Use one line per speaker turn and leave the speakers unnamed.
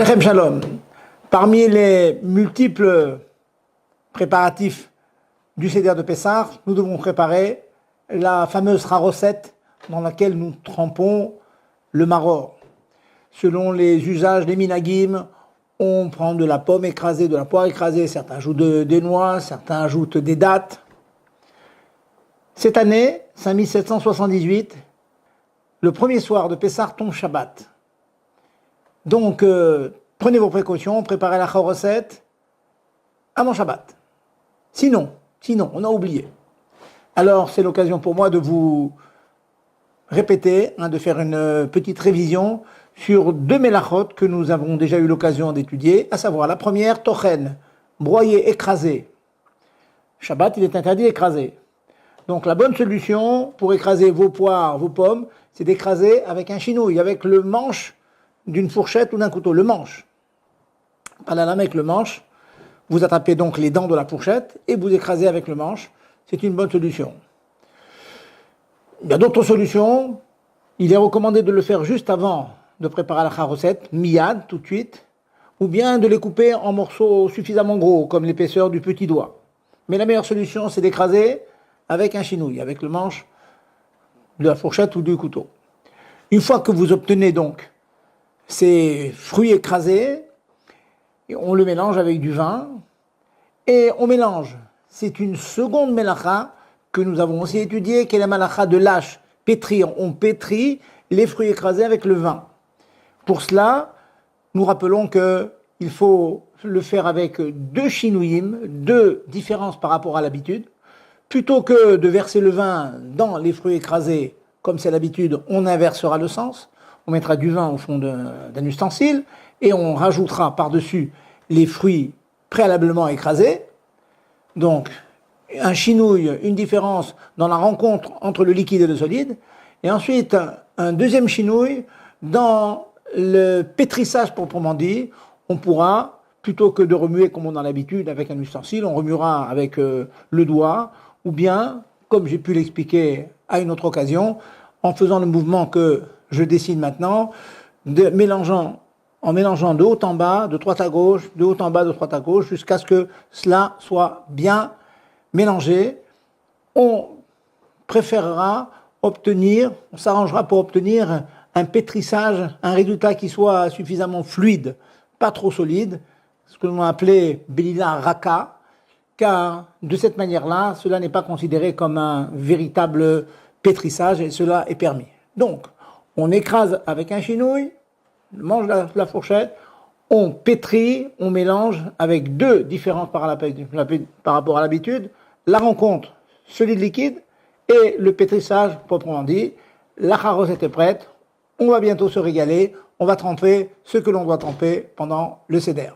Alechem Shalom. Parmi les multiples préparatifs du Seder de Pessah, nous devons préparer la fameuse recette dans laquelle nous trempons le maror. Selon les usages des minagim, on prend de la pomme écrasée, de la poire écrasée, certains ajoutent des noix, certains ajoutent des dattes. Cette année, 5778, le premier soir de Pessah tombe Shabbat. Donc, prenez vos précautions, préparez la recette avant Shabbat. Sinon, on a oublié. Alors, c'est l'occasion pour moi de vous répéter, de faire une petite révision sur deux mélachot que nous avons déjà eu l'occasion d'étudier, à savoir la première, tochen, broyer, écraser. Shabbat, il est interdit d'écraser. Donc, la bonne solution pour écraser vos poires, vos pommes, c'est d'écraser avec un chinouille, avec le manche d'une fourchette ou d'un couteau, le manche. Pas la lame, avec le manche. Vous attrapez donc les dents de la fourchette et vous écrasez avec le manche. C'est une bonne solution. Il y a d'autres solutions. Il est recommandé de le faire juste avant de préparer la recette, miyad, tout de suite, ou bien de les couper en morceaux suffisamment gros, comme l'épaisseur du petit doigt. Mais la meilleure solution, c'est d'écraser avec un chinouille, avec le manche de la fourchette ou du couteau. Une fois que vous obtenez donc ces fruits écrasés, on le mélange avec du vin et on mélange. C'est une seconde mélacha que nous avons aussi étudiée, qui est la mélacha de l'âche, pétrir. On pétrit les fruits écrasés avec le vin. Pour cela, nous rappelons qu'il faut le faire avec deux chinouïm, deux différences par rapport à l'habitude. Plutôt que de verser le vin dans les fruits écrasés, comme c'est l'habitude, on inversera le sens. On mettra du vin au fond d'un ustensile et on rajoutera par-dessus les fruits préalablement écrasés. Donc, un chinouille, une différence dans la rencontre entre le liquide et le solide. Et ensuite, un deuxième chinouille dans le pétrissage proprement dit. On pourra, plutôt que de remuer comme on a l'habitude avec un ustensile, on remuera avec le doigt, ou bien, comme j'ai pu l'expliquer à une autre occasion, en faisant le mouvement que je dessine maintenant, en mélangeant de haut en bas, de droite à gauche, de haut en bas, de droite à gauche, jusqu'à ce que cela soit bien mélangé. On s'arrangera pour obtenir un pétrissage, un résultat qui soit suffisamment fluide, pas trop solide, ce que l'on a appelé Belila Raka, car de cette manière-là, cela n'est pas considéré comme un véritable pétrissage et cela est permis. Donc, on écrase avec un chinouille, on mange la fourchette, on pétrit, on mélange avec deux différences par rapport à l'habitude, la rencontre solide-liquide et le pétrissage proprement dit. La recette est prête, on va bientôt se régaler, on va tremper ce que l'on doit tremper pendant le Seder.